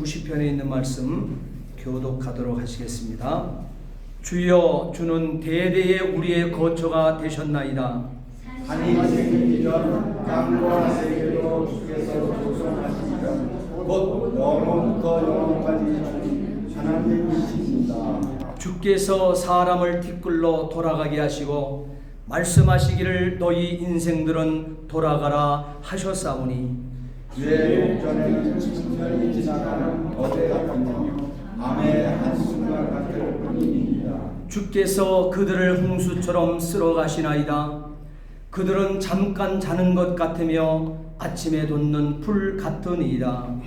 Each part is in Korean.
90편에 있는 말씀 교독하도록 하시겠습니다. 주여, 주는 대대에 우리의 거처가 되셨나이다. 산이 생기기 전 땅과 세계도 주께서 조성하시기 전곧 영원부터 영원까지 주신 하나님이십니다. 주께서 사람을 뒷글로 돌아가게 하시고 말씀하시기를 너희 인생들은 돌아가라 하셨사오니 주의 목전에는 천년이 지나가는 어제 같으며 밤의 한순간 같을 뿐입니다. 주께서 그들을 홍수처럼 쓸어 가시나이다. 그들은 잠깐 자는 것 같으며 아침에 돋는 풀 같으니이다.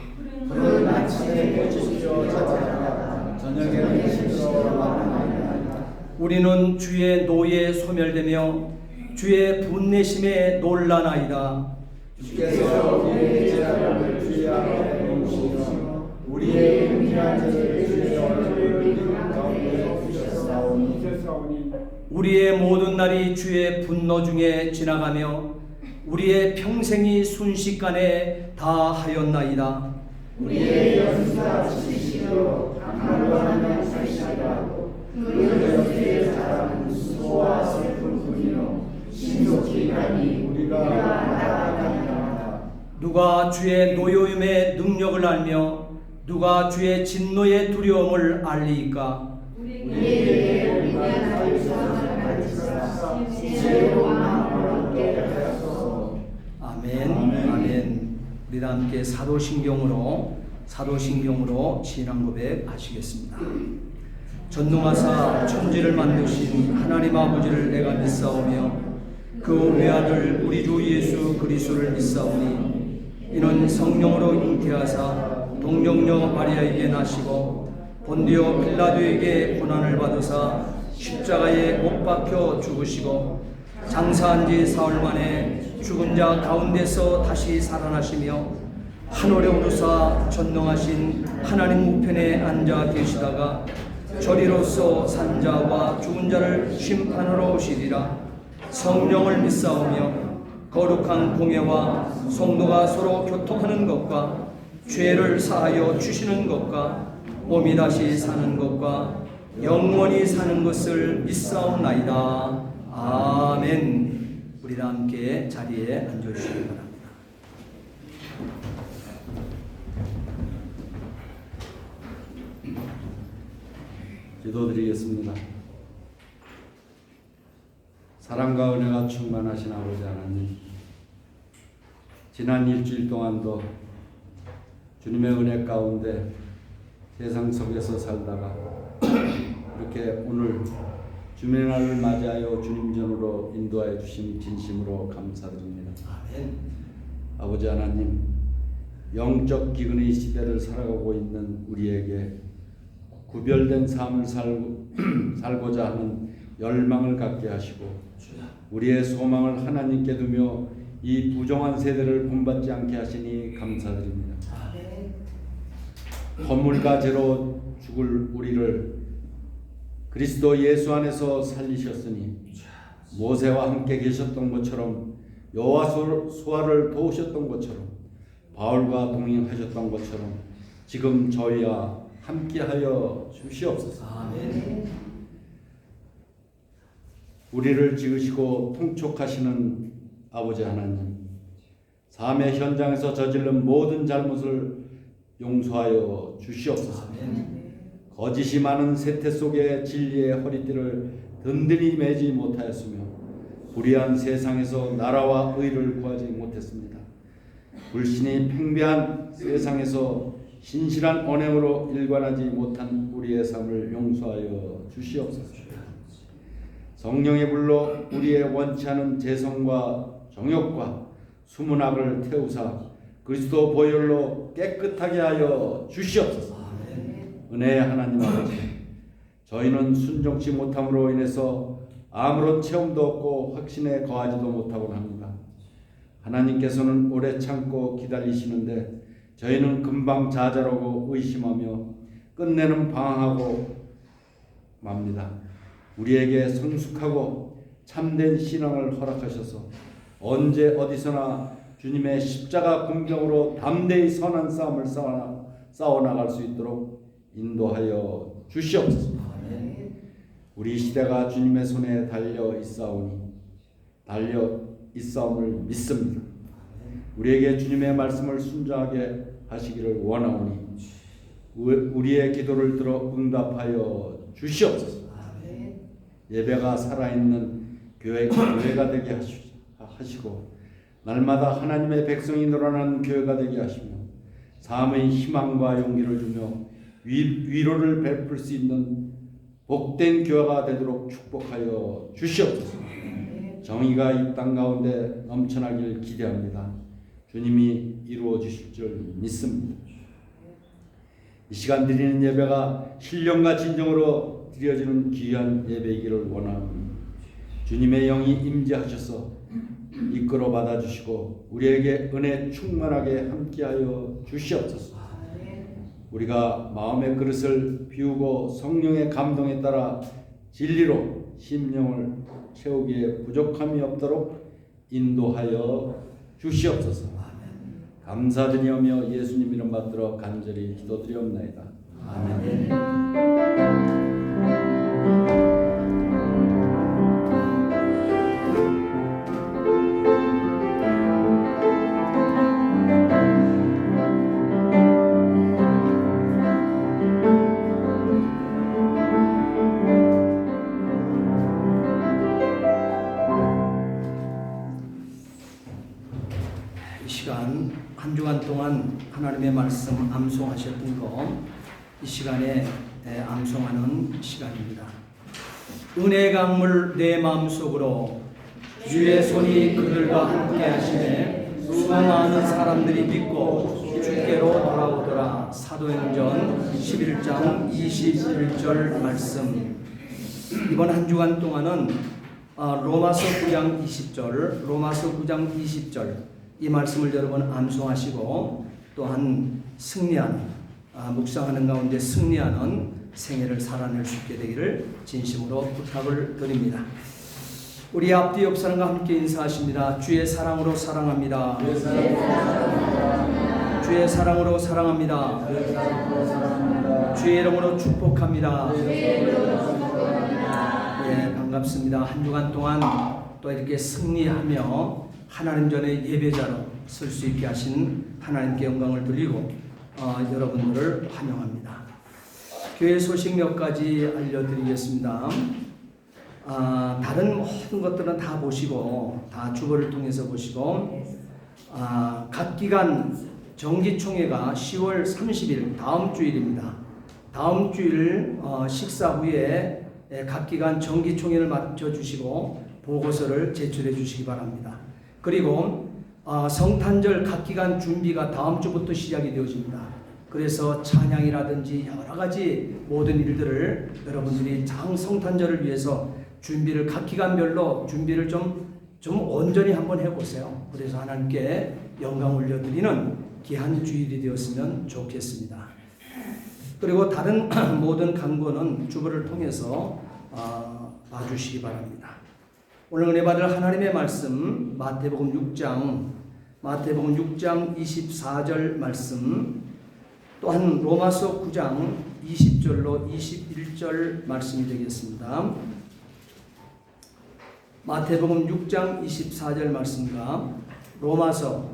푸른 아침에 깨치시어 자다가 저녁에는 실수로 말하나이다. 우리는 주의 노예에 소멸되며 주의 분내심에 놀라나이다. 주께서 우리의 제사를 주의 앞에 놓으시며 우리의 은밀한 죄를 주의 얼굴을 우리 가운데 주셨사오니 우리의 모든 날이 주의 분노 중에 지나가며 우리의 평생이 순식간에 다하였나이다. 우리의 연수가 지시시로 강건하면 살시라고 그 연수의 사람은 수고와 슬픔뿐이요 신속히 가니 우리가 나아가리라. 누가 주의 노여움의 능력을 알며 누가 주의 진노의 두려움을 알리이까? 우리에게 우리가 사이사를 가르치사 지혜로 마음으로 함께 하소서. 아멘. 아멘. 우리 다 함께 사도신경으로 신앙 고백하시겠습니다. 전능하사 천지를 만드신 하나님 아버지를 내가 믿사오며 그 외아들 우리 주 예수 그리스도를 믿사오니 이는 성령으로 잉태하사 동정녀 마리아에게 나시고 본디오 빌라도에게 고난을 받으사 십자가에 못 박혀 죽으시고 장사한 지 사흘 만에 죽은 자 가운데서 다시 살아나시며 하늘에 오르사 전능하신 하나님 우편에 앉아 계시다가 저리로서 산자와 죽은 자를 심판하러 오시리라. 성령을 믿사오며 거룩한 공예와 성도가 서로 교통하는 것과 죄를 사하여 주시는 것과 몸이 다시 사는 것과 영원히 사는 것을 믿사옵나이다. 아멘. 우리 다 함께 자리에 앉아주시기 바랍니다. 기도드리겠습니다. 사랑과 은혜가 충만하신 아버지 하나님, 지난 일주일 동안도 주님의 은혜 가운데 세상 속에서 살다가 이렇게 오늘 주님의 날을 맞이하여 주님 전으로 인도하여 주신 진심으로 감사드립니다. 아멘. 아버지 하나님, 영적 기근의 시대를 살아가고 있는 우리에게 구별된 삶을 살고자 하는 열망을 갖게 하시고 우리의 소망을 하나님께 두며 이 부정한 세대를 본받지 않게 하시니 감사드립니다. 허물과 죄로 죽을 우리를 그리스도 예수 안에서 살리셨으니 모세와 함께 계셨던 것처럼 여호수아를 도우셨던 것처럼 바울과 동행하셨던 것처럼 지금 저희와 함께하여 주시옵소서. 아멘. 우리를 지으시고 통촉하시는 아버지 하나님, 삶의 현장에서 저지른 모든 잘못을 용서하여 주시옵소서. 아멘. 거짓이 많은 세태 속에 진리의 허리띠를 든든히 매지 못하였으며 불의한 세상에서 나라와 의를 구하지 못했습니다. 불신이 팽배한 세상에서 신실한 언행으로 일관하지 못한 우리의 삶을 용서하여 주시옵소서. 성령의 불로 우리의 원치 않은 재성과 정욕과 숨은 악을 태우사 그리스도 보혈로 깨끗하게 하여 주시옵소서. 은혜의 하나님 아버지, 저희는 순종치 못함으로 인해서 아무런 체험도 없고 확신에 거하지도 못하곤 합니다. 하나님께서는 오래 참고 기다리시는데 저희는 금방 좌절하고 의심하며 끝내는 방황하고 맙니다. 우리에게 성숙하고 참된 신앙을 허락하셔서 언제 어디서나 주님의 십자가 공경으로 담대히 선한 싸움을 싸워나갈 수 있도록 인도하여 주시옵소서. 우리 시대가 주님의 손에 달려 있사옴을 믿습니다. 우리에게 주님의 말씀을 순종하게 하시기를 원하오니 우리의 기도를 들어 응답하여 주시옵소서. 예배가 살아있는 교회가 되게 하시고 날마다 하나님의 백성이 늘어나는 교회가 되게 하시며 삶의 희망과 용기를 주며 위로를 베풀 수 있는 복된 교회가 되도록 축복하여 주시옵소서. 정의가 이 땅 가운데 넘쳐나길 기대합니다. 주님이 이루어 주실 줄 믿습니다. 이 시간 드리는 예배가 신령과 진정으로 드려지는 귀한 예배이기를 원합니다. 주님의 영이 임재하셔서 이끌어 받아주시고 우리에게 은혜 충만하게 함께하여 주시옵소서. 우리가 마음의 그릇을 비우고 성령의 감동에 따라 진리로 심령을 채우기에 부족함이 없도록 인도하여 주시옵소서. 감사드리며 예수님 이름 받들어 간절히 기도드리옵나이다. 아멘. 한 주간 동안 하나님의 말씀 암송하셨던 거 이 시간에 암송하는 시간입니다. 은혜 강물 내 마음속으로 주의 손이 그들과 함께 하시네 수많은 사람들이 믿고 주께로 돌아오더라. 사도행전 11장 21절 말씀. 이번 한 주간 동안은 로마서 9장 20절 이 말씀을 여러분 암송하시고 또한 승리하는 묵상하는 가운데 승리하는 생애를 살아낼 수 있게 되기를 진심으로 부탁을 드립니다. 우리 앞뒤 옆 사람과 함께 인사하십니다. 주의 사랑으로 사랑합니다. 주의 사랑으로 사랑합니다. 주의 이름으로 축복합니다. 예, 반갑습니다. 한 주간 동안 또 이렇게 승리하며 하나님 전에 예배자로 설 수 있게 하신 하나님께 영광을 돌리고 여러분들을 환영합니다. 교회 소식 몇 가지 알려드리겠습니다. 다른 모든 것들은 다 보시고 다 주보를 통해서 보시고 각 기간 정기총회가 10월 30일 다음 주일입니다. 다음 주일 식사 후에 각 기간 정기총회를 맞춰주시고 보고서를 제출해 주시기 바랍니다. 그리고 성탄절 각 기간 준비가 다음 주부터 시작이 되어집니다. 그래서 찬양이라든지 여러 가지 모든 일들을 여러분들이 성탄절을 위해서 준비를 각 기간별로 준비를 좀 온전히 한번 해보세요. 그래서 하나님께 영광 올려드리는 귀한 주일이 되었으면 좋겠습니다. 그리고 다른 모든 강권은 주보를 통해서 봐주시기 바랍니다. 오늘 은혜 받을 하나님의 말씀 마태복음 6장 24절 말씀, 또한 로마서 9장 20절로 21절 말씀이 되겠습니다. 마태복음 6장 24절 말씀과 로마서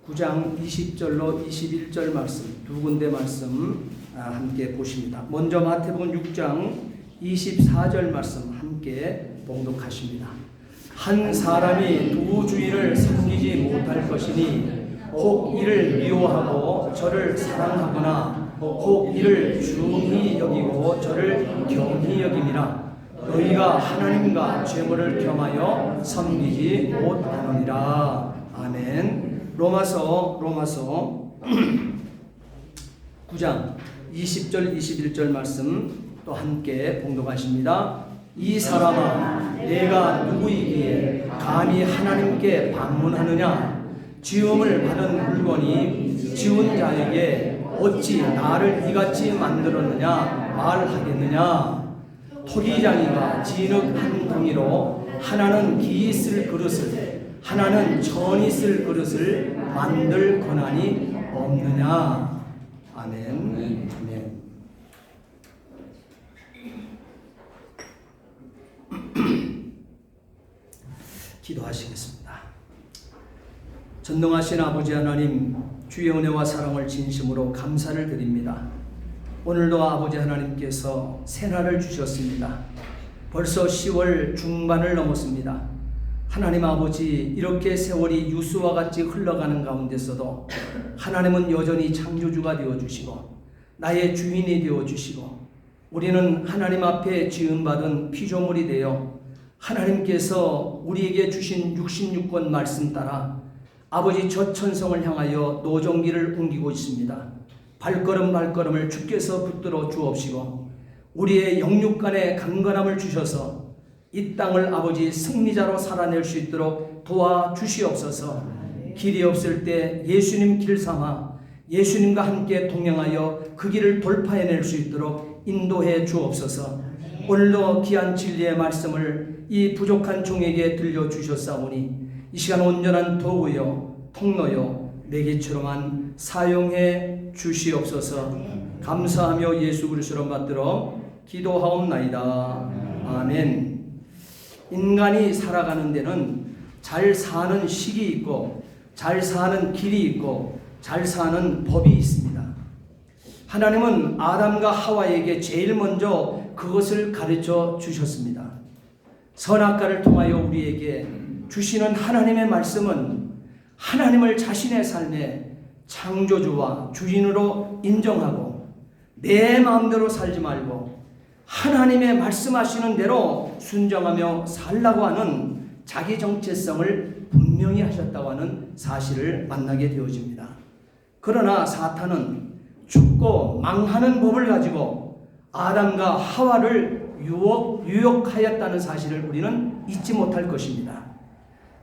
9장 20절로 21절 말씀 두 군데 말씀 함께 보십니다. 먼저 마태복음 6장 24절 말씀 함께 봉독하십니다. 한 사람이 두 주인을 섬기지 못할 것이니 혹 이를 미워하고 저를 사랑하거나 혹 이를 중히 여기고 저를 경히 여김이라. 너희가 하나님과 죄물을 겸하여 섬기지 못하느니라. 아멘. 로마서 9장 20절 21절 말씀 또 함께 봉독하십니다. 이 사람아, 내가 누구이기에 감히 하나님께 반문하느냐? 지음을 받은 물건이 지은 자에게 어찌 나를 이같이 만들었느냐 말하겠느냐? 토기장이가 진흙 한 덩이로 하나는 기 있을 그릇을 하나는 전 있을 그릇을 만들 권한이 없느냐? 아멘. 아멘. 아멘. 기도하시겠습니다. 전능하신 아버지 하나님, 주의 은혜와 사랑을 진심으로 감사를 드립니다. 오늘도 아버지 하나님께서 새날을 주셨습니다. 벌써 10월 중반을 넘었습니다. 하나님 아버지, 이렇게 세월이 유수와 같이 흘러가는 가운데서도 하나님은 여전히 창조주가 되어주시고 나의 주인이 되어주시고 우리는 하나님 앞에 지음받은 피조물이 되어 하나님께서 우리에게 주신 66권 말씀 따라 아버지 저 천성을 향하여 노종기를 옮기고 있습니다. 발걸음 발걸음을 주께서 붙들어 주옵시고 우리의 영육간에 강건함을 주셔서 이 땅을 아버지 승리자로 살아낼 수 있도록 도와주시옵소서. 길이 없을 때 예수님 길 삼아 예수님과 함께 동행하여 그 길을 돌파해낼 수 있도록 인도해 주옵소서. 오늘도 귀한 진리의 말씀을 이 부족한 종에게 들려주셨사오니 이 시간 온전한 도구요 통로요 매개처럼만 사용해 주시옵소서. 감사하며 예수 그리스도로 받들어 기도하옵나이다. 아멘. 인간이 살아가는 데는 잘 사는 식이 있고 잘 사는 길이 있고 잘 사는 법이 있습니다. 하나님은 아담과 하와에게 제일 먼저 그것을 가르쳐 주셨습니다. 선악과를 통하여 우리에게 주시는 하나님의 말씀은 하나님을 자신의 삶의 창조주와 주인으로 인정하고 내 마음대로 살지 말고 하나님의 말씀하시는 대로 순종하며 살라고 하는 자기 정체성을 분명히 하셨다고 하는 사실을 만나게 되어집니다. 그러나 사탄은 죽고 망하는 법을 가지고 아담과 하와를 유혹하였다는 사실을 우리는 잊지 못할 것입니다.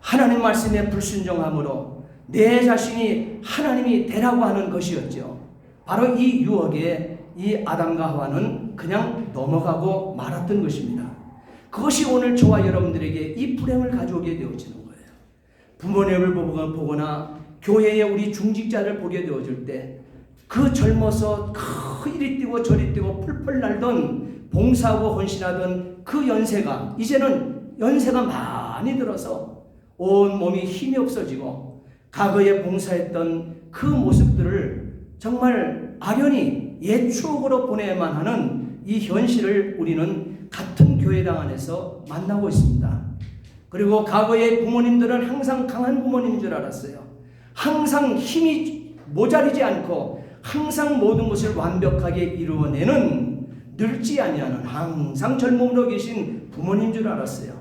하나님 말씀에 불순종함으로 내 자신이 하나님이 되라고 하는 것이었죠. 바로 이 유혹에 이 아담과 하와는 그냥 넘어가고 말았던 것입니다. 그것이 오늘 저와 여러분들에게 이 불행을 가져오게 되어지는 거예요. 부모님을 보거나 교회에 우리 중직자를 보게 되어질 때 그 젊어서 이리 뛰고 저리 뛰고 풀풀 날던 봉사하고 헌신하던 그 연세가 이제는 연세가 많이 들어서 온 몸이 힘이 없어지고 과거에 봉사했던 그 모습들을 정말 아련히 옛 추억으로 보내야만 하는 이 현실을 우리는 같은 교회당 안에서 만나고 있습니다. 그리고 과거의 부모님들은 항상 강한 부모님인 줄 알았어요. 항상 힘이 모자리지 않고 항상 모든 것을 완벽하게 이루어내는 늙지 아니하는 항상 젊음으로 계신 부모님 줄 알았어요.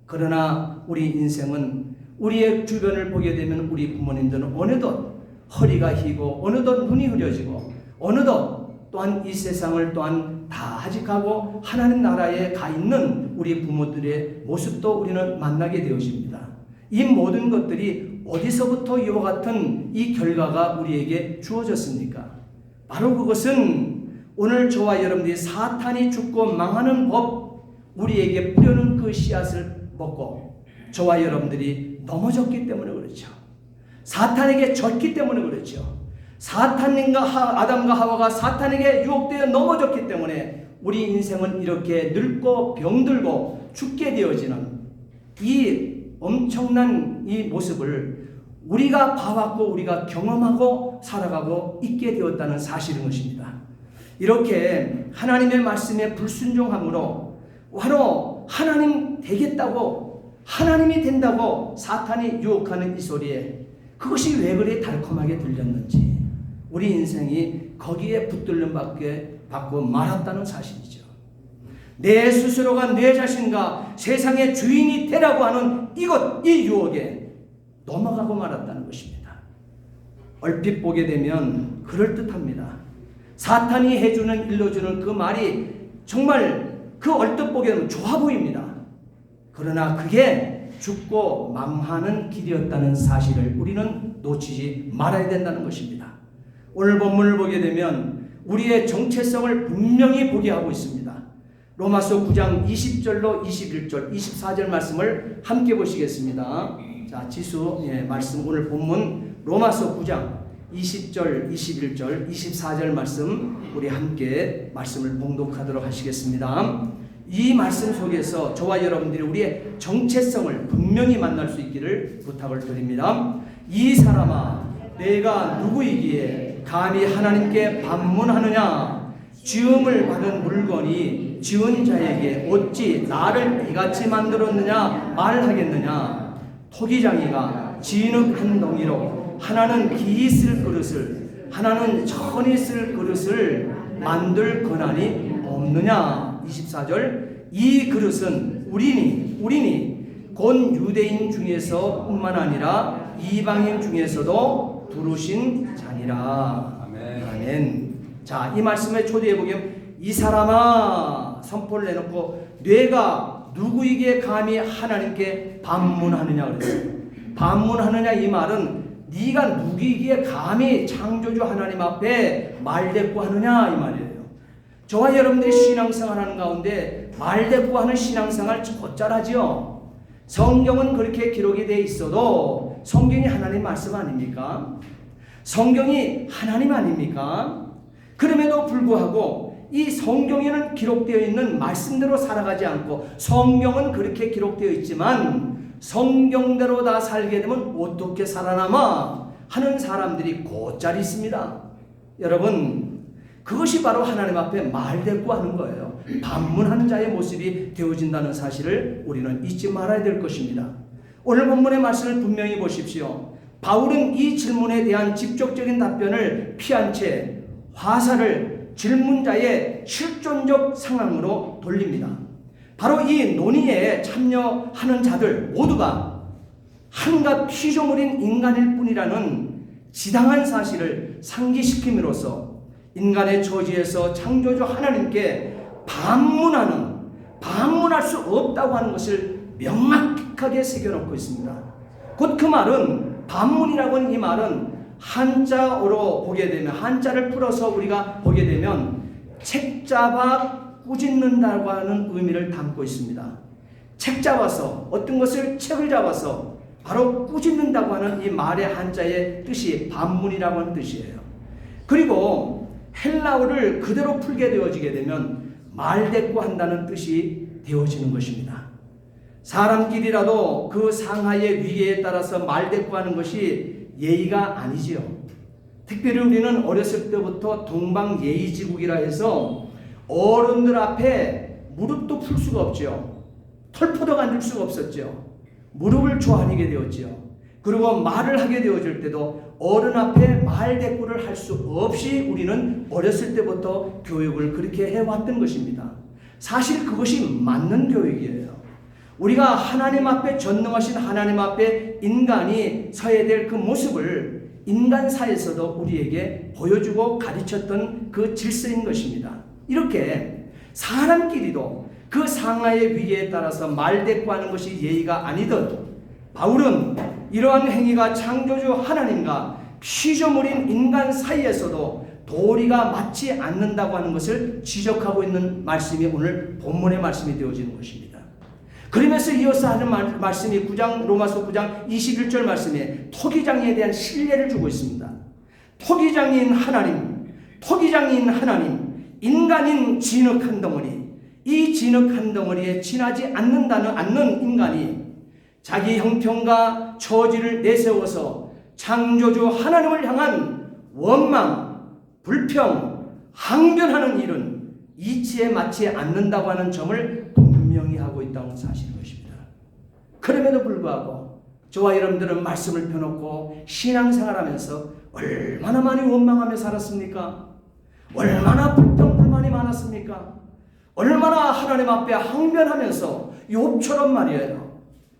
그러나 우리 인생은 우리의 주변을 보게 되면 우리 부모님들은 어느덧 허리가 휘고 어느덧 눈이 흐려지고 어느덧 또한 이 세상을 또한 다 하직하고 하나님 나라에 가 있는 우리 부모들의 모습도 우리는 만나게 되어집니다. 이 모든 것들이 어디서부터 이와 같은 이 결과가 우리에게 주어졌습니까? 바로 그것은 오늘 저와 여러분들이 사탄이 죽고 망하는 법 우리에게 뿌려놓은 그 씨앗을 먹고 저와 여러분들이 넘어졌기 때문에 그렇죠. 사탄에게 졌기 때문에 그렇죠. 사탄과 아담과 하와가 사탄에게 유혹되어 넘어졌기 때문에 우리 인생은 이렇게 늙고 병들고 죽게 되어지는 이 엄청난 이 모습을 우리가 봐왔고 우리가 경험하고 살아가고 있게 되었다는 사실인 것입니다. 이렇게 하나님의 말씀에 불순종함으로 바로 하나님 되겠다고 하나님이 된다고 사탄이 유혹하는 이 소리에 그것이 왜 그리 달콤하게 들렸는지 우리 인생이 거기에 붙들림 받고 말았다는 사실이죠. 내 스스로가 내 자신과 세상의 주인이 되라고 하는 이 유혹에 넘어가고 말았다는 것입니다. 얼핏 보게 되면 그럴듯합니다. 사탄이 해주는 일러주는 그 말이 정말 그 얼뜻 보게 되면 좋아 보입니다. 그러나 그게 죽고 망하는 길이었다는 사실을 우리는 놓치지 말아야 된다는 것입니다. 오늘 본문을 보게 되면 우리의 정체성을 분명히 보게 하고 있습니다. 로마서 9장 20절로 21절, 24절 말씀을 함께 보시겠습니다. 자, 지수 말씀 오늘 본문 로마서 9장 20절, 21절, 24절 말씀 우리 함께 말씀을 봉독하도록 하시겠습니다. 이 말씀 속에서 저와 여러분들이 우리의 정체성을 분명히 만날 수 있기를 부탁을 드립니다. 이 사람아, 내가 누구이기에 감히 하나님께 반문하느냐? 지음을 받은 물건이 지은 자에게 어찌 나를 이같이 만들었느냐 말하겠느냐? 토기장이가 진흙 한 덩이로 하나는 기이 쓸 그릇을 하나는 천이 쓸 그릇을 만들 권한이 없느냐? 24절, 이 그릇은 우리니 곧 유대인 중에서 뿐만 아니라 이방인 중에서도 두르신 자니라. 아멘. 자, 이 말씀에 초대해 보면 이 사람아 선포를 내놓고 내가 누구에게 감히 하나님께 반문하느냐 그랬어요. 반문하느냐 이 말은 네가 누구에게 감히 창조주 하나님 앞에 말대꾸하느냐 이 말이에요. 저와 여러분들이 신앙생활하는 가운데 말대꾸하는 신앙생활 곧잘하지요. 성경은 그렇게 기록이 되어 있어도 성경이 하나님 말씀 아닙니까? 성경이 하나님 아닙니까? 그럼에도 불구하고 이 성경에는 기록되어 있는 말씀대로 살아가지 않고 성경은 그렇게 기록되어 있지만 성경대로 다 살게 되면 어떻게 살아남아 하는 사람들이 곧잘 있습니다. 여러분, 그것이 바로 하나님 앞에 말대꾸하는 거예요. 반문하는 자의 모습이 되어진다는 사실을 우리는 잊지 말아야 될 것입니다. 오늘 본문의 말씀을 분명히 보십시오. 바울은 이 질문에 대한 직접적인 답변을 피한 채 화살을 질문자의 실존적 상황으로 돌립니다. 바로 이 논의에 참여하는 자들 모두가 한갓 피조물인 인간일 뿐이라는 지당한 사실을 상기시킴으로써 인간의 처지에서 창조주 하나님께 반문할 수 없다고 하는 것을 명확하게 새겨놓고 있습니다. 곧 그 말은 반문이라고 하는 이 말은 한자어로 보게 되면 한자를 풀어서 우리가 보게 되면 책 잡아 꾸짖는다고 하는 의미를 담고 있습니다. 책 잡아서 어떤 것을 책을 잡아서 바로 꾸짖는다고 하는 이 말의 한자의 뜻이 반문이라고 하는 뜻이에요. 그리고 헬라어를 그대로 풀게 되어지게 되면 말대꾸한다는 뜻이 되어지는 것입니다. 사람끼리라도 그 상하의 위계에 따라서 말대꾸하는 것이 예의가 아니지요. 특별히 우리는 어렸을 때부터 동방예의지국이라 해서 어른들 앞에 무릎도 풀 수가 없죠. 털포덕 앉을 수가 없었죠. 무릎을 조아리게 되었죠. 그리고 말을 하게 되어질 때도 어른 앞에 말대꾸를 할 수 없이 우리는 어렸을 때부터 교육을 그렇게 해왔던 것입니다. 사실 그것이 맞는 교육이에요. 우리가 하나님 앞에 전능하신 하나님 앞에 인간이 서야 될 그 모습을 인간사에서도 우리에게 보여주고 가르쳤던 그 질서인 것입니다. 이렇게 사람끼리도 그 상하의 위계에 따라서 말대꾸하는 것이 예의가 아니듯 바울은 이러한 행위가 창조주 하나님과 피조물인 인간 사이에서도 도리가 맞지 않는다고 하는 것을 지적하고 있는 말씀이 오늘 본문의 말씀이 되어지는 것입니다. 그러면서 이어서 하는 말씀이 로마서 9장 21절 말씀에 토기장에 대한 신뢰를 주고 있습니다. 토기장인 하나님, 인간인 진흙 한 덩어리, 이 진흙 한 덩어리에 지나지 않는 인간이 자기 형편과 처지를 내세워서 창조주 하나님을 향한 원망, 불평, 항변하는 일은 이치에 맞지 않는다고 하는 점을 분명히 하고 있다는 사실인 것입니다. 그럼에도 불구하고 저와 여러분들은 말씀을 펴놓고 신앙생활하면서 얼마나 많이 원망하며 살았습니까? 얼마나 불평, 불만이 많았습니까? 얼마나 하나님 앞에 항변하면서 욥처럼 말이에요.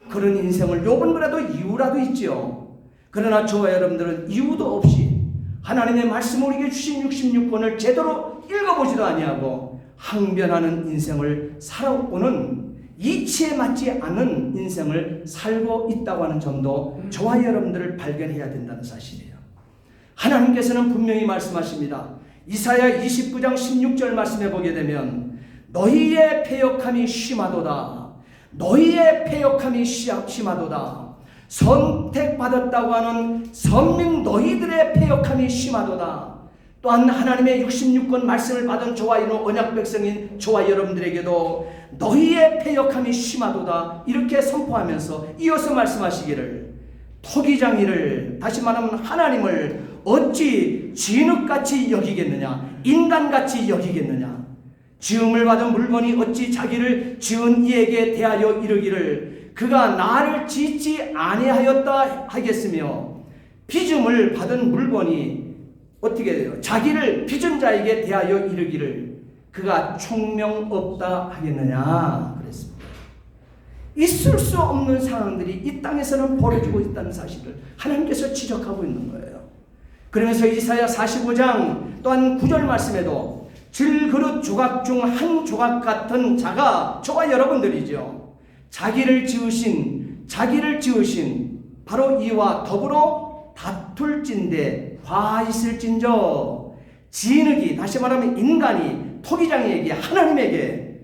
그런 인생을 욥은 그래도 이유라도 있지요. 그러나 저와 여러분들은 이유도 없이 하나님의 말씀을 우리에게 주신 66권을 제대로 읽어보지도 아니하고 항변하는 인생을 살아오는 이치에 맞지 않는 인생을 살고 있다고 하는 점도 저와 여러분들을 발견해야 된다는 사실이에요. 하나님께서는 분명히 말씀하십니다. 이사야 29장 16절 말씀에 보게 되면 너희의 패역함이 심하도다. 너희의 패역함이 심하도다. 선택받았다고 하는 선민 너희들의 패역함이 심하도다. 또한 하나님의 66권 말씀을 받은 저와 이런 언약 백성인 저와 여러분들에게도 너희의 패역함이 심하도다 이렇게 선포하면서 이어서 말씀하시기를 토기장이를 다시 말하면 하나님을 어찌 진흙같이 여기겠느냐 인간같이 여기겠느냐 지음을 받은 물건이 어찌 자기를 지은 이에게 대하여 이르기를 그가 나를 짓지 아니하였다 하겠으며 빚음을 받은 물건이 어떻게 돼요? 자기를 빚은 자에게 대하여 이르기를 그가 총명 없다 하겠느냐 그랬습니다. 있을 수 없는 상황들이 이 땅에서는 벌어지고 있다는 사실을 하나님께서 지적하고 있는 거예요. 그러면서 이사야 45장 또한 9절 말씀에도 질그릇 조각 중 한 조각 같은 자가 저와 여러분들이죠. 자기를 지으신 바로 이와 더불어 다툴진대 화 있을진저 진흙이 다시 말하면 인간이 토기장에게 하나님에게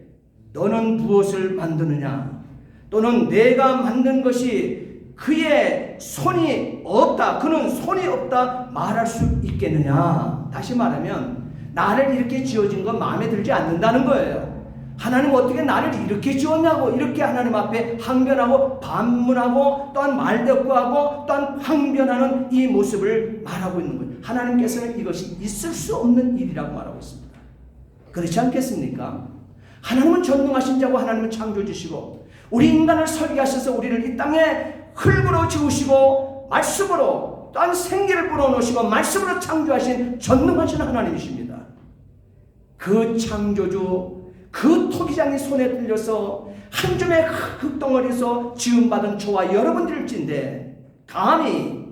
너는 무엇을 만드느냐 또는 내가 만든 것이 그의 손이 없다 그는 손이 없다 말할 수 있겠느냐. 다시 말하면 나를 이렇게 지어진 건 마음에 들지 않는다는 거예요. 하나님 어떻게 나를 이렇게 지었냐고 이렇게 하나님 앞에 항변하고 반문하고 또한 말대꾸하고 또한 항변하는 이 모습을 말하고 있는 거예요. 하나님께서는 이것이 있을 수 없는 일이라고 말하고 있습니다. 그렇지 않겠습니까? 하나님은 전능하신 자고 하나님은 창조주시고 우리 인간을 설계하셔서 우리를 이 땅에 흙으로 지으시고 말씀으로 또한 생기를 불어넣으시고 말씀으로 창조하신 전능하신 하나님이십니다. 그 창조주 그 토기장이 손에 들려서 한 줌의 흙덩어리에서 지음받은 저와 여러분들일진데 감히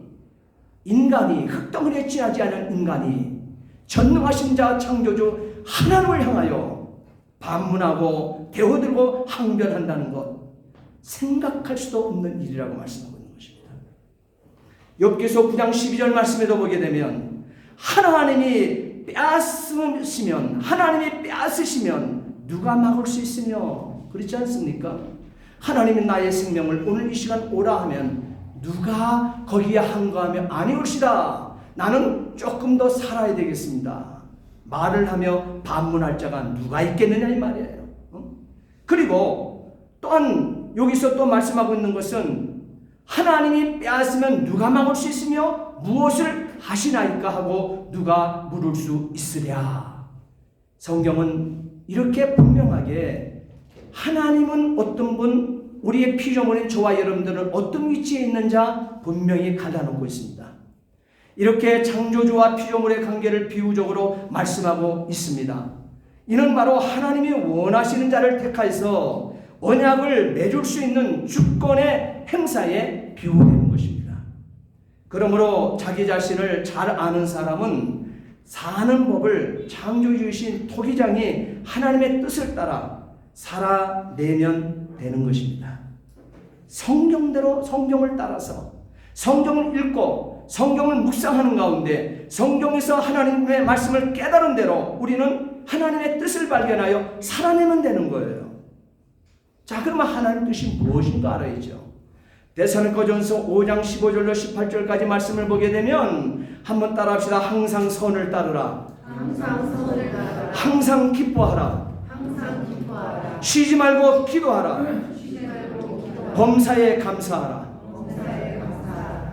인간이 흙덩어리에 지나지 않은 인간이 전능하신 자 창조주 하나님을 향하여 반문하고 대어들고 항변한다는 것 생각할 수도 없는 일이라고 말씀하고 있는 것입니다. 욥기서 9장 12절 말씀에도 보게 되면 하나님이 빼앗으시면 누가 막을 수 있으며 그렇지 않습니까? 하나님이 나의 생명을 오늘 이 시간 오라 하면 누가 거기에 항거하며 아니올시다 나는 조금 더 살아야 되겠습니다 말을 하며 반문할 자가 누가 있겠느냐 이 말이에요. 그리고 또한 여기서 또 말씀하고 있는 것은 하나님이 빼앗으면 누가 막을 수 있으며 무엇을 하시나이까 하고 누가 물을 수 있으랴. 성경은 이렇게 분명하게 하나님은 어떤 분 우리의 피조물인 저와 여러분들은 어떤 위치에 있는 자 분명히 갈라놓고 있습니다. 이렇게 창조주와 피조물의 관계를 비유적으로 말씀하고 있습니다. 이는 바로 하나님이 원하시는 자를 택하여서 언약을 맺을 수 있는 주권의 행사에 비유되는 것입니다. 그러므로 자기 자신을 잘 아는 사람은 사는 법을 창조주이신 토기장이 하나님의 뜻을 따라 살아내면 되는 것입니다. 성경대로 성경을 따라서 성경을 읽고 성경을 묵상하는 가운데 성경에서 하나님의 말씀을 깨달은 대로 우리는 하나님의 뜻을 발견하여 살아내면 되는 거예요. 자, 그러면 하나님 뜻이 무엇인가 알아야죠. 데살로니가전서 5장 15절로 18절까지 말씀을 보게 되면 한번 따라합시다. 항상 선을 따르라. 항상 기뻐하라. 쉬지 말고 기도하라. 범사에 감사하라.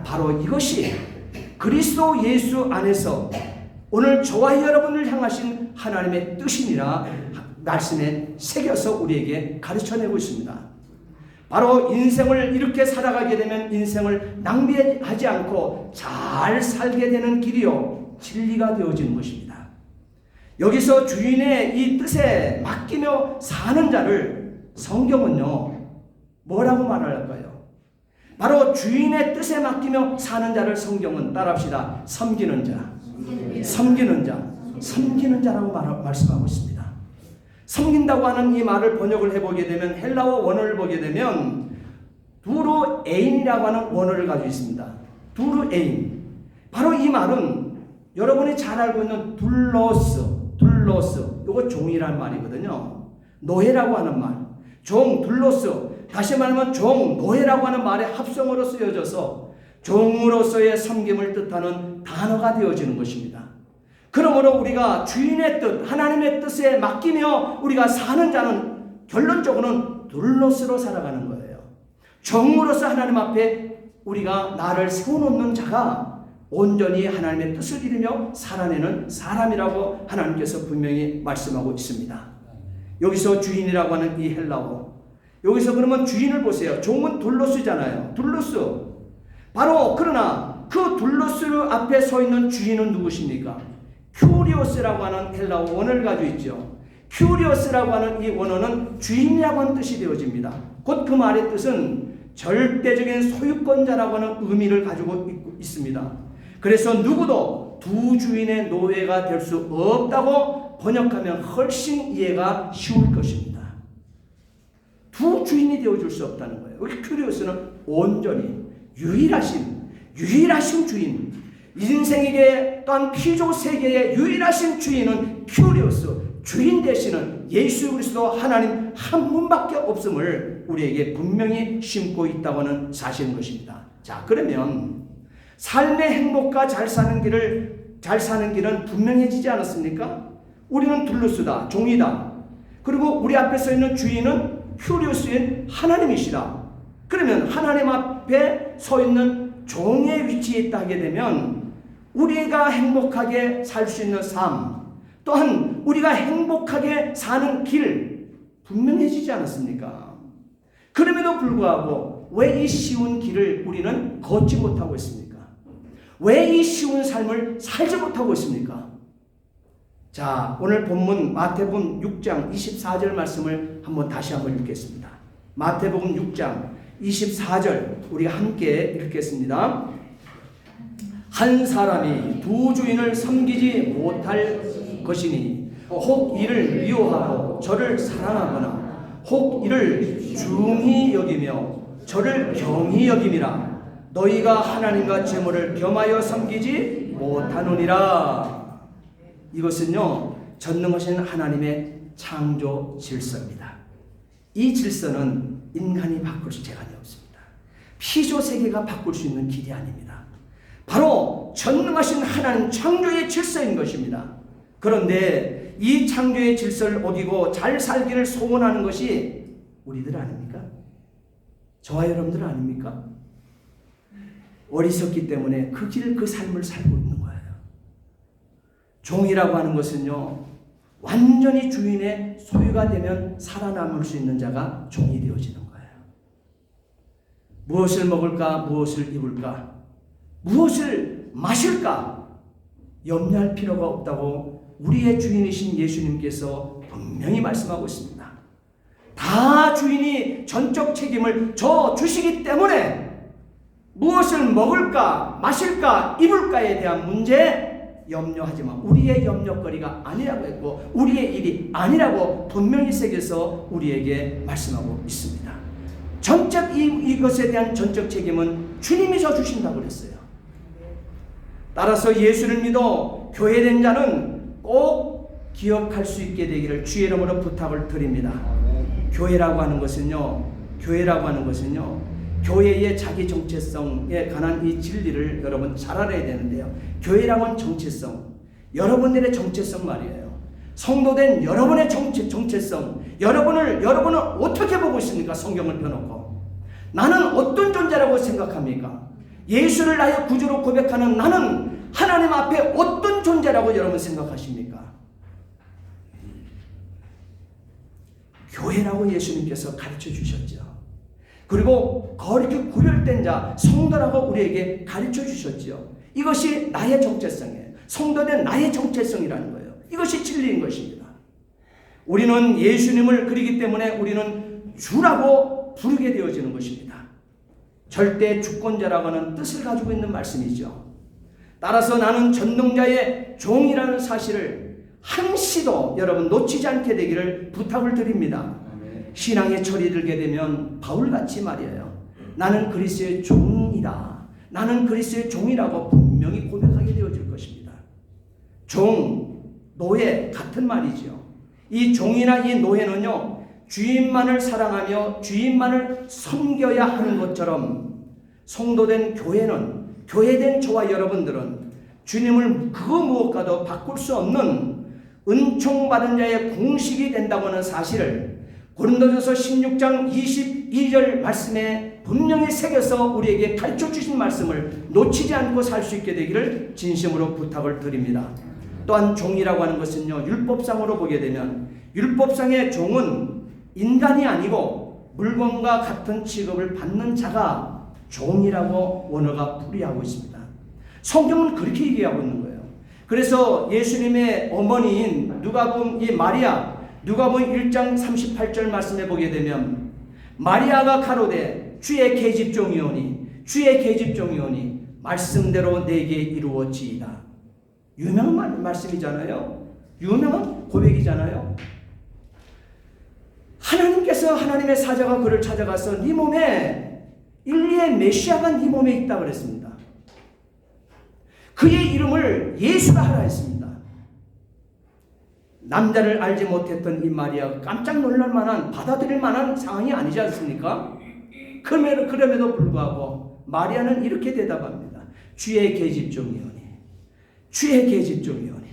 바로 이것이 그리스도 예수 안에서 오늘 저와 여러분을 향하신 하나님의 뜻이니라 말씀에 새겨서 우리에게 가르쳐내고 있습니다. 바로 인생을 이렇게 살아가게 되면 인생을 낭비하지 않고 잘 살게 되는 길이요 진리가 되어지는 것입니다. 여기서 주인의 이 뜻에 맡기며 사는 자를 성경은요 뭐라고 말할까요? 바로 주인의 뜻에 맡기며 사는 자를 성경은 따라합시다. 섬기는 자라고 말씀하고 있습니다. 섬긴다고 하는 이 말을 번역을 해보게 되면 헬라어 원어를 보게 되면 두르에인이라고 하는 원어를 가지고 있습니다. 두르에인. 바로 이 말은 여러분이 잘 알고 있는 둘로스 이거 종이란 말이거든요. 노예라고 하는 말. 종, 둘로스 다시 말하면 종, 노예라고 하는 말의 합성어로 쓰여져서 종으로서의 섬김을 뜻하는 단어가 되어지는 것입니다. 그러므로 우리가 주인의 뜻, 하나님의 뜻에 맡기며 우리가 사는 자는 결론적으로는 둘로스로 살아가는 거예요. 종으로서 하나님 앞에 우리가 나를 세워놓는 자가 온전히 하나님의 뜻을 이루며 살아내는 사람이라고 하나님께서 분명히 말씀하고 있습니다. 여기서 주인이라고 하는 이 헬라어, 여기서 그러면 주인을 보세요. 종은 둘로스잖아요. 둘로스. 바로 그러나 그 둘로스 앞에 서 있는 주인은 누구십니까? 큐리오스라고 하는 헬라어 원어를 가지고 있죠. 큐리오스라고 하는 이 원어는 주인이라고 하는 뜻이 되어집니다. 곧 그 말의 뜻은 절대적인 소유권자라고 하는 의미를 가지고 있습니다. 그래서 누구도 두 주인의 노예가 될 수 없다고 번역하면 훨씬 이해가 쉬울 것입니다. 두 주인이 되어줄 수 없다는 거예요. 여기 큐리오스는 온전히 유일하신 주인, 인생에게 또한 피조 세계의 유일하신 주인은 큐리오스, 주인 되시는 예수 그리스도 하나님 한 분밖에 없음을 우리에게 분명히 심고 있다고 하는 사실인 것입니다. 자, 그러면 삶의 행복과 잘 사는 길은 분명해지지 않았습니까? 우리는 둘루스다, 종이다. 그리고 우리 앞에 서 있는 주인은 큐리오스인 하나님이시다. 그러면 하나님 앞에 서 있는 종의 위치에 있다 하게 되면 우리가 행복하게 살 수 있는 삶, 또한 우리가 행복하게 사는 길 분명해지지 않았습니까? 그럼에도 불구하고 왜 이 쉬운 길을 우리는 걷지 못하고 있습니까? 왜 이 쉬운 삶을 살지 못하고 있습니까? 자, 오늘 본문 마태복음 6장 24절 말씀을 다시 한번 읽겠습니다. 마태복음 6장 24절 우리 함께 읽겠습니다. 한 사람이 두 주인을 섬기지 못할 것이니 혹 이를 미워하고 저를 사랑하거나 혹 이를 중히 여기며 저를 경히 여김이라. 너희가 하나님과 재물을 겸하여 섬기지 못하노니라. 이것은요, 전능하신 하나님의 창조 질서입니다. 이 질서는 인간이 바꿀 재간이 없습니다. 피조 세계가 바꿀 수 있는 길이 아닙니다. 바로 전능하신 하나님 창조의 질서인 것입니다. 그런데 이 창조의 질서를 어기고 잘 살기를 소원하는 것이 우리들 아닙니까? 저와 여러분들 아닙니까? 어리석기 때문에 그 길을, 그 삶을 살고 있는 거예요. 종이라고 하는 것은요, 완전히 주인의 소유가 되면 살아남을 수 있는 자가 종이 되어지는 거예요. 무엇을 먹을까? 무엇을 입을까? 무엇을 마실까? 염려할 필요가 없다고 우리의 주인이신 예수님께서 분명히 말씀하고 있습니다. 다 주인이 전적 책임을 져 주시기 때문에 무엇을 먹을까, 마실까, 입을까에 대한 문제 염려하지 마. 우리의 염려거리가 아니라고 했고 우리의 일이 아니라고 분명히 새겨서 우리에게 말씀하고 있습니다. 전적 이것에 대한 전적 책임은 주님이 져 주신다고 그랬어요. 따라서 예수를 믿어 교회된 자는 꼭 기억할 수 있게 되기를 주의 이름으로 부탁을 드립니다. 교회라고 하는 것은요, 교회의 자기 정체성에 관한 이 진리를 여러분 잘 알아야 되는데요. 교회라고 하는 정체성, 여러분들의 정체성 말이에요. 성도된 여러분의 정체성, 여러분은 어떻게 보고 있습니까? 성경을 펴놓고 나는 어떤 존재라고 생각합니까? 예수를 나의 구주로 고백하는 나는 하나님 앞에 어떤 존재라고 여러분 생각하십니까? 교회라고 예수님께서 가르쳐 주셨죠. 그리고 거룩히 구별된 자, 성도라고 우리에게 가르쳐 주셨죠. 이것이 나의 정체성이에요. 성도된 나의 정체성이라는 거예요. 이것이 진리인 것입니다. 우리는 예수님을 그리기 때문에 우리는 주라고 부르게 되어지는 것입니다. 절대 주권자라고 하는 뜻을 가지고 있는 말씀이죠. 따라서 나는 전능자의 종이라는 사실을 한시도 여러분 놓치지 않게 되기를 부탁을 드립니다. 신앙의 철이 들게 되면 바울같이 말이에요. 나는 그리스도의 종이다. 나는 그리스도의 종이라고 분명히 고백하게 되어질 것입니다. 종, 노예 같은 말이죠. 이 종이나 이 노예는요, 주인만을 사랑하며 주인만을 섬겨야 하는 것처럼 성도된 교회는, 교회된 저와 여러분들은 주님을 그 무엇과도 바꿀 수 없는 은총받은 자의 공식이 된다고 하는 사실을 고린도전서 16장 22절 말씀에 분명히 새겨서 우리에게 가르쳐 주신 말씀을 놓치지 않고 살 수 있게 되기를 진심으로 부탁을 드립니다. 또한 종이라고 하는 것은요, 율법상으로 보게 되면 율법상의 종은 인간이 아니고 물건과 같은 취급을 받는 자가 종이라고 원어가 풀이하고 있습니다. 성경은 그렇게 얘기하고 있는 거예요. 그래서 예수님의 어머니인 누가복음 이 마리아, 누가복음 1장 38절 말씀해 보게 되면 마리아가 가로되 주의 계집종이오니 주의 계집종이오니 말씀대로 내게 이루어지이다. 유명한 말씀이잖아요. 유명한 고백이잖아요. 하나님께서, 하나님의 사자가 그를 찾아가서 네 몸에 인류의 메시아가 네 몸에 있다 그랬습니다. 그의 이름을 예수라 하라 했습니다. 남자를 알지 못했던 이 마리아가 깜짝 놀랄 만한, 받아들일 만한 상황이 아니지 않습니까? 그럼에도 불구하고 마리아는 이렇게 대답합니다. 주의 계집종이오니 주의 계집종이오니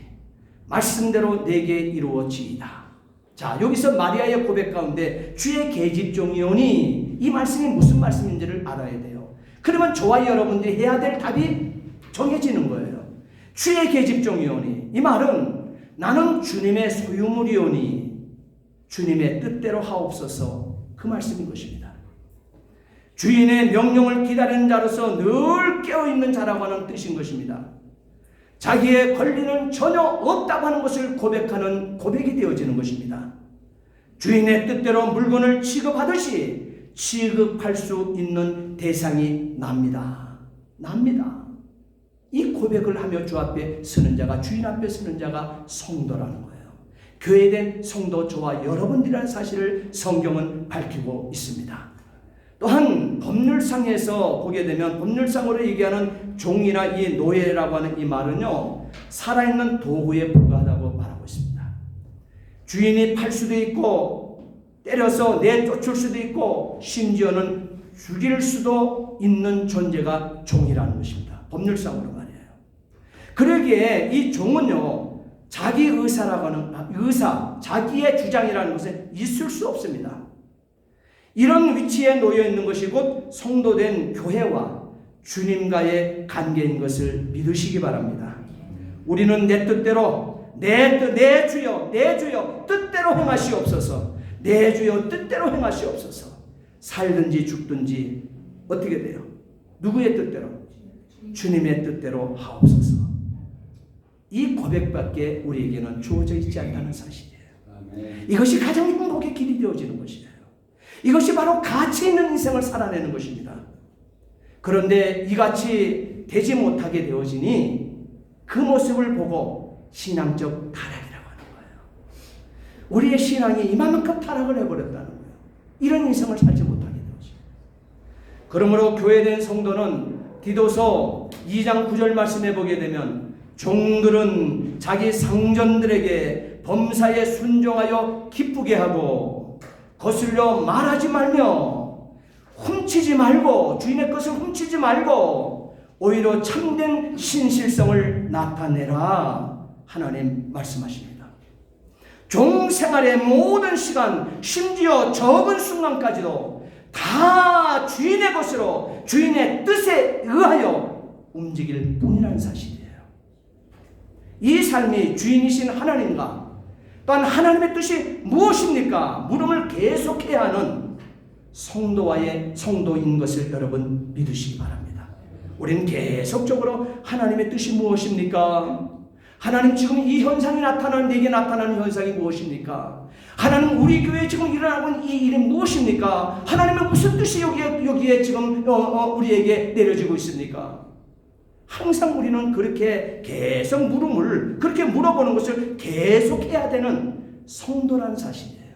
말씀대로 내게 이루어지이다. 자, 여기서 마리아의 고백 가운데 주의 계집종이오니 이 말씀이 무슨 말씀인지를 알아야 돼요. 그러면 저와 여러분들이 해야 될 답이 정해지는 거예요. 주의 계집종이오니, 이 말은 나는 주님의 소유물이오니 주님의 뜻대로 하옵소서, 그 말씀인 것입니다. 주인의 명령을 기다리는 자로서 늘 깨어있는 자라고 하는 뜻인 것입니다. 자기의 권리는 전혀 없다고 하는 것을 고백하는 고백이 되어지는 것입니다. 주인의 뜻대로 물건을 취급하듯이 취급할 수 있는 대상이 납니다. 이 고백을 하며 주 앞에 서는 자가, 주인 앞에 서는 자가 성도라는 거예요. 교회된 성도 저와 여러분들이라는 사실을 성경은 밝히고 있습니다. 또한 법률상에서 보게 되면 법률상으로 얘기하는 종이나 이 노예라고 하는 이 말은요, 살아있는 도구에 불과하다고 말하고 있습니다. 주인이 팔 수도 있고 때려서 내쫓을 수도 있고 심지어는 죽일 수도 있는 존재가 종이라는 것입니다. 법률상으로 말이에요. 그러기에 이 종은요, 자기 의사라고 하는 자기의 주장이라는 것은 있을 수 없습니다. 이런 위치에 놓여 있는 것이 곧 성도된 교회와 주님과의 관계인 것을 믿으시기 바랍니다. 우리는 내 뜻대로, 내 주여 뜻대로 행하시옵소서, 내 주여 뜻대로 행하시옵소서. 살든지 죽든지 어떻게 돼요? 누구의 뜻대로? 주님의 뜻대로 하옵소서. 이 고백밖에 우리에게는 주어져 있지 않다는 사실이에요. 아멘. 이것이 가장 행복의 길이 되어지는 것이에요. 이것이 바로 가치 있는 인생을 살아내는 것입니다. 그런데 이같이 되지 못하게 되어지니 그 모습을 보고 신앙적 타락이라고 하는 거예요. 우리의 신앙이 이만큼 타락을 해버렸다는 거예요. 이런 인생을 살지 못하게 되어지죠. 그러므로 교회된 성도는 디도서 2장 9절 말씀해 보게 되면 종들은 자기 상전들에게 범사에 순종하여 기쁘게 하고 거슬려 말하지 말며 훔치지 말고, 주인의 것을 훔치지 말고 오히려 참된 신실성을 나타내라, 하나님 말씀하십니다. 종 생활의 모든 시간, 심지어 적은 순간까지도 다 주인의 것으로 주인의 뜻에 의하여 움직일 뿐이라는 사실이에요. 이 삶이 주인이신 하나님과 또한 하나님의 뜻이 무엇입니까? 물음을 계속해야 하는 성도인 것을 여러분 믿으시기 바랍니다. 우리는 계속적으로 하나님의 뜻이 무엇입니까? 하나님 지금 이 현상이 내게 나타나는 현상이 무엇입니까? 하나님 우리 교회에 지금 일어나고 있는 이 일이 무엇입니까? 하나님의 무슨 뜻이 여기에 지금 우리에게 내려지고 있습니까? 항상 우리는 그렇게 계속 그렇게 물어보는 것을 계속해야 되는 성도라는 사실이에요.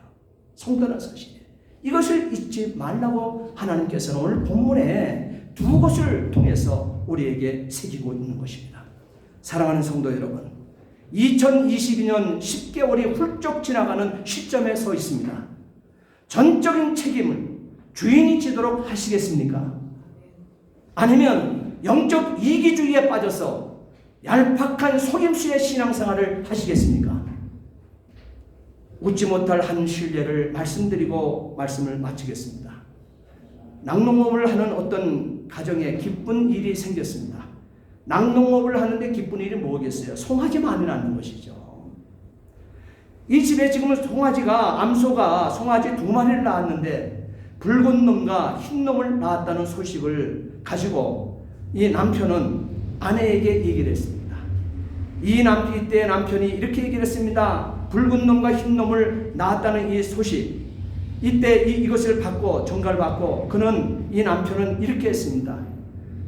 성도라는 사실이에요. 이것을 잊지 말라고 하나님께서는 오늘 본문에 두 것을 통해서 우리에게 새기고 있는 것입니다. 사랑하는 성도 여러분, 2022년 10개월이 훌쩍 지나가는 시점에 서 있습니다. 전적인 책임을 주인이 지도록 하시겠습니까? 아니면 영적 이기주의에 빠져서 얄팍한 속임수의 신앙생활을 하시겠습니까? 웃지 못할 한 실례를 말씀드리고 말씀을 마치겠습니다. 낙농업을 하는 어떤 가정에 기쁜 일이 생겼습니다. 낙농업을 하는데 기쁜 일이 뭐겠어요? 송아지만이 낳는 것이죠. 이 집에 지금 송아지가 암소가 송아지 2마리를 낳았는데 붉은 놈과 흰 놈을 낳았다는 소식을 가지고 이 남편은 아내에게 얘기를 했습니다. 이때 남편이 이렇게 얘기를 했습니다. 붉은 놈과 흰 놈을 낳았다는 이 소식, 이때 이것을 받고 전가를 받고 이 남편은 이렇게 했습니다.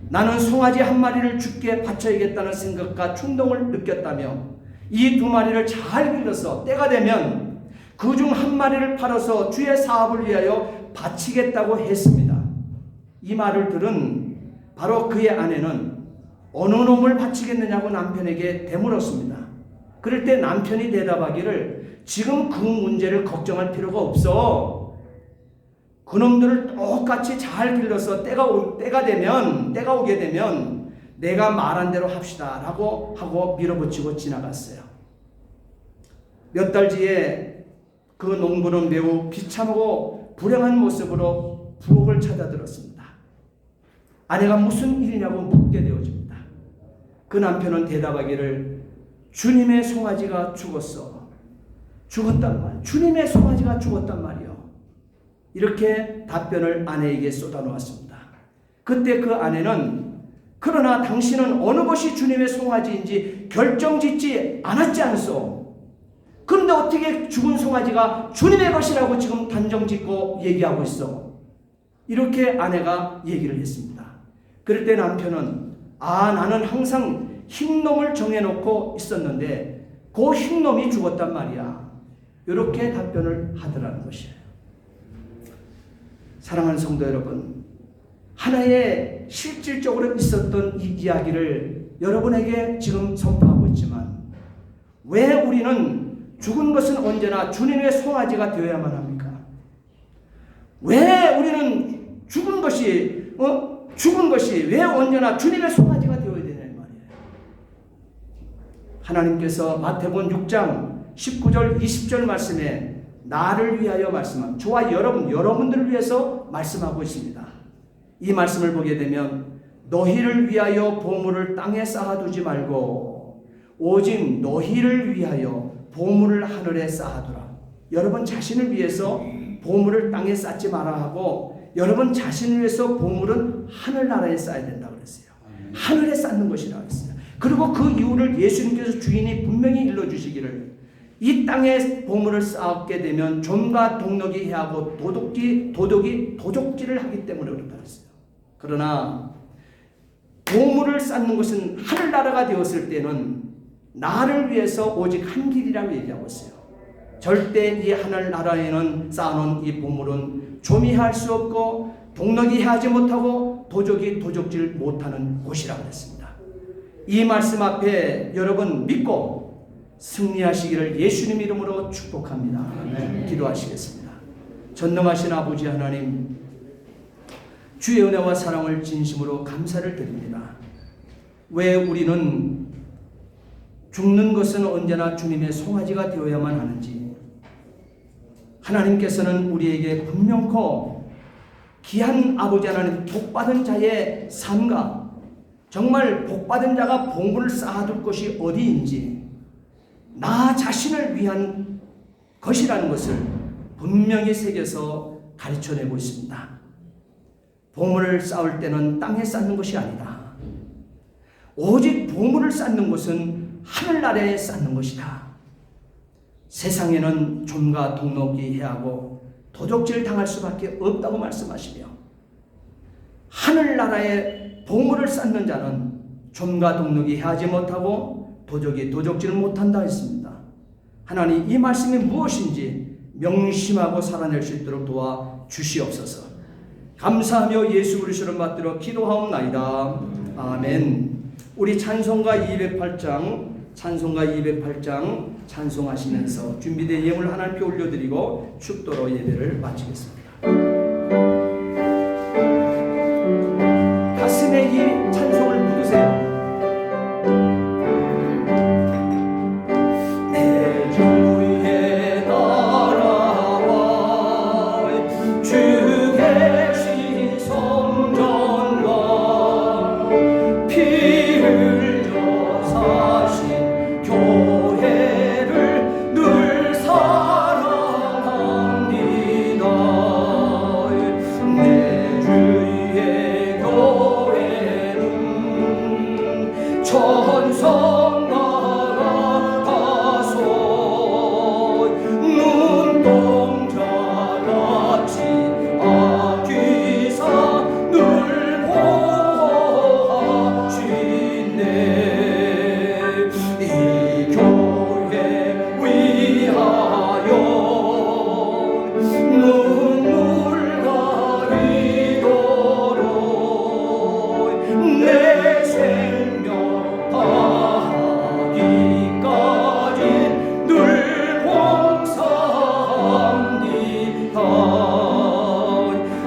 나는 송아지 1마리를 주께 바쳐야겠다는 생각과 충동을 느꼈다며 이 2마리를 잘 길러서 때가 되면 그 중 1마리를 팔아서 주의 사업을 위하여 바치겠다고 했습니다. 이 말을 들은 바로 그의 아내는 어느 놈을 바치겠느냐고 남편에게 되물었습니다. 그럴 때 남편이 대답하기를 지금 그 문제를 걱정할 필요가 없어. 그놈들을 똑같이 잘 길러서 때가 오게 되면 내가 말한 대로 합시다 라고 하고 밀어붙이고 지나갔어요. 몇 달 뒤에 그 농부는 매우 비참하고 불행한 모습으로 부엌을 찾아들었습니다. 아내가 무슨 일이냐고 묻게 되어집니다. 그 남편은 대답하기를 주님의 송아지가 죽었단 말. 주님의 송아지가 죽었단 말이요. 이렇게 답변을 아내에게 쏟아놓았습니다. 그때 그 아내는 그러나 당신은 어느 것이 주님의 송아지인지 결정짓지 않았지 않소. 그런데 어떻게 죽은 송아지가 주님의 것이라고 지금 단정짓고 얘기하고 있어. 이렇게 아내가 얘기를 했습니다. 그럴 때 남편은 나는 항상 흰놈을 정해놓고 있었는데 그 흰놈이 죽었단 말이야. 이렇게 답변을 하더라는 것이에요. 사랑하는 성도 여러분, 하나의 실질적으로 있었던 이 이야기를 여러분에게 지금 선포하고 있지만 왜 우리는 죽은 것은 언제나 주님의 송아지가 되어야만 합니까? 왜 우리는 죽은 것이 왜 언제나 주님의 송아지가 되어야 되냐는 말이에요. 하나님께서 마태복음 6장 19절 20절 말씀에 나를 위하여 말씀한 저와 여러분들을 위해서 말씀하고 있습니다. 이 말씀을 보게 되면 너희를 위하여 보물을 땅에 쌓아두지 말고 오직 너희를 위하여 보물을 하늘에 쌓아두라. 여러분 자신을 위해서 보물을 땅에 쌓지 마라 하고 여러분 자신을 위해서 보물은 하늘나라에 쌓아야 된다고 그랬어요. 하늘에 쌓는 것이라고 했어요. 그리고 그 이유를 예수님께서 주인이 분명히 일러주시기를 이 땅에 보물을 쌓게 되면 좀과 동력이 해하고 도둑이 도적질을 하기 때문에 그렇다 했어요. 그러나 보물을 쌓는 것은 하늘나라가 되었을 때는 나를 위해서 오직 한 길이라고 얘기하고 있어요. 절대 이 하늘나라에는 쌓아놓은 이 보물은 좀이 할 수 없고 동력이 해하지 못하고 도적이 도적질 못하는 곳이라고 했습니다. 이 말씀 앞에 여러분 믿고 승리하시기를 예수님 이름으로 축복합니다. 기도하시겠습니다. 전능하신 아버지 하나님, 주의 은혜와 사랑을 진심으로 감사를 드립니다. 왜 우리는 죽는 것은 언제나 주님의 송아지가 되어야만 하는지 하나님께서는 우리에게 분명코 귀한 아버지 하나님 복받은 자의 삶과 정말 복받은 자가 보물을 쌓아둘 것이 어디인지 나 자신을 위한 것이라는 것을 분명히 새겨서 가르쳐내고 있습니다. 보물을 쌓을 때는 땅에 쌓는 것이 아니다. 오직 보물을 쌓는 것은 하늘나라에 쌓는 것이다. 세상에는 좀과 동록이 해하고 도적질 당할 수밖에 없다고 말씀하시며 하늘나라에 보물을 쌓는 자는 좀과 동록이 해하지 못하고 도적이 도적질을 못한다 했습니다. 하나님, 이 말씀이 무엇인지 명심하고 살아낼 수 있도록 도와 주시옵소서. 감사하며 예수 그리스도를 받들어 기도하옵나이다. 아멘. 우리 찬송가 208장 찬송가 208장 찬송하시면서 준비된 예물 하나님께 올려드리고 축도로 예배를 마치겠습니다. 가슴에 이 찬송을 묻으세요. 내 주의 나라와 주 계신 성전과 피 흘려 사신 교회를 늘 사랑합니다. 내 주의 교회는 천성나라 가서 눈동자같이 아기사 늘 보호하시네. 이 교회 위하여 눈물 가리도록 내 생명 다하기까지 늘 봉사합니다.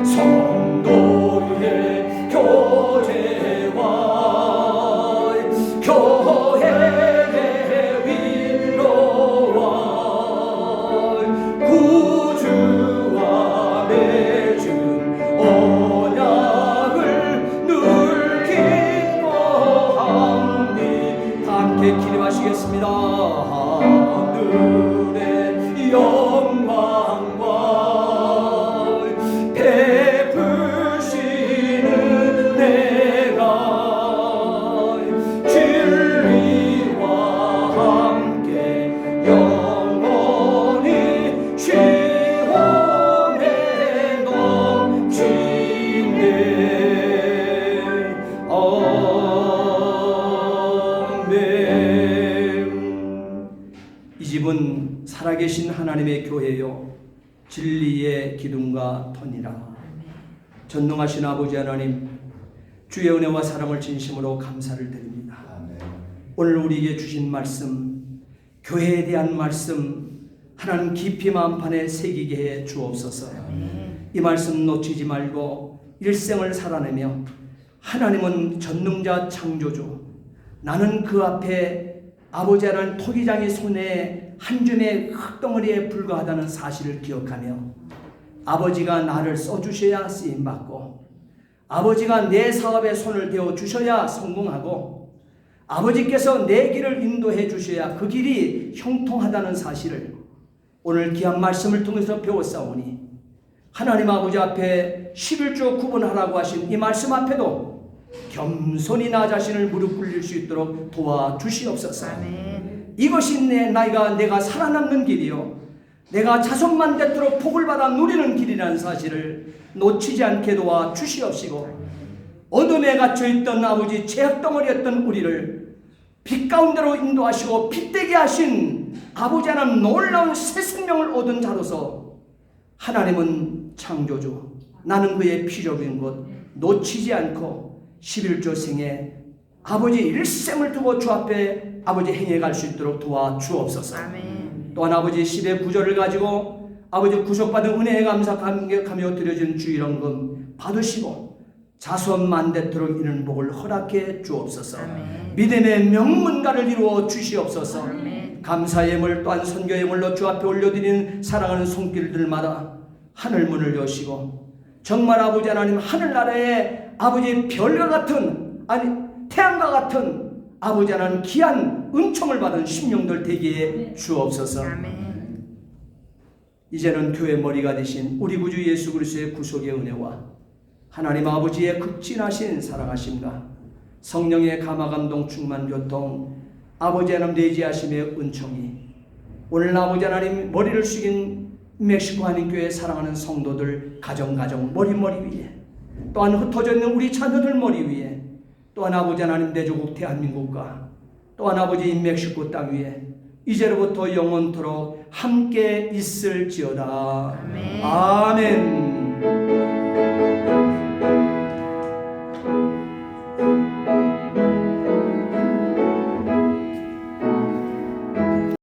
성도의 교제와 교회의 위로와 구주와 맺은 언약을 늘 기뻐합니다. 함께 기림하시겠습니다. 하늘의 영광과 베푸시는 내가 진리와 함께 영원히 시온에 넘치네. 아멘. 이 집은 살아계신 하나님의 교회요 진리의 기둥과 터니라. 전능하신 아버지 하나님, 주의 은혜와 사랑을 진심으로 감사를 드립니다. 아멘. 오늘 우리에게 주신 말씀, 교회에 대한 말씀 하나님 깊이 마음판에 새기게 해 주옵소서. 이 말씀 놓치지 말고 일생을 살아내며 하나님은 전능자 창조주, 나는 그 앞에 아버지 하나님 토기장의 손에 한 줌의 흙덩어리에 불과하다는 사실을 기억하며 아버지가 나를 써주셔야 쓰임받고 아버지가 내 사업에 손을 대어 주셔야 성공하고 아버지께서 내 길을 인도해 주셔야 그 길이 형통하다는 사실을 오늘 귀한 말씀을 통해서 배웠사오니 하나님 아버지 앞에 11조 구분하라고 하신 이 말씀 앞에도 겸손히 나 자신을 무릎 꿇릴 수 있도록 도와주시옵소서. 이것이 내가 살아남는 길이요 내가 자손만 되도록 복을 받아 누리는 길이라는 사실을 놓치지 않게 도와주시옵시고 어둠에 갇혀있던 아버지 죄악덩어리였던 우리를 빛 가운데로 인도하시고 빛되게 하신 아버지 하나님 놀라운 새 생명을 얻은 자로서 하나님은 창조주, 나는 그의 피적인 것 놓치지 않고 11조 생에 아버지 일생을 두고 주 앞에 아버지 행해갈 수 있도록 도와주옵소서. 또한 아버지 10의 구절을 가지고 아버지 구속받은 은혜에 감사하며 드려진 주일원금 받으시고 자손 만대토록 이는 복을 허락해 주옵소서. 믿음의 명문가를 이루어 주시옵소서. 감사의 예물 또한 선교의 예물로 주 앞에 올려드리는 사랑하는 손길들마다 하늘 문을 여시고 정말 아버지 하나님 하늘나라의 아버지 별과 같은 태양과 같은 아버지 하나님 귀한 은총을 받은 심령들 되게 해 주옵소서. 이제는 교회 머리가 되신 우리 구주 예수 그리스도의 구속의 은혜와 하나님 아버지의 극진하신 사랑하심과 성령의 감화감동 충만 교통 아버지 하나님 내지하심의 은총이 오늘 아버지 하나님 머리를 숙인 멕시코 한인교회 사랑하는 성도들 가정 머리 위에 또한 흩어져 있는 우리 자녀들 머리 위에 또한 아버지 하나님 대조국 대한민국과 또한 아버지 멕시코 땅 위에 이제로부터 영원토록 함께 있을지어다. 아멘.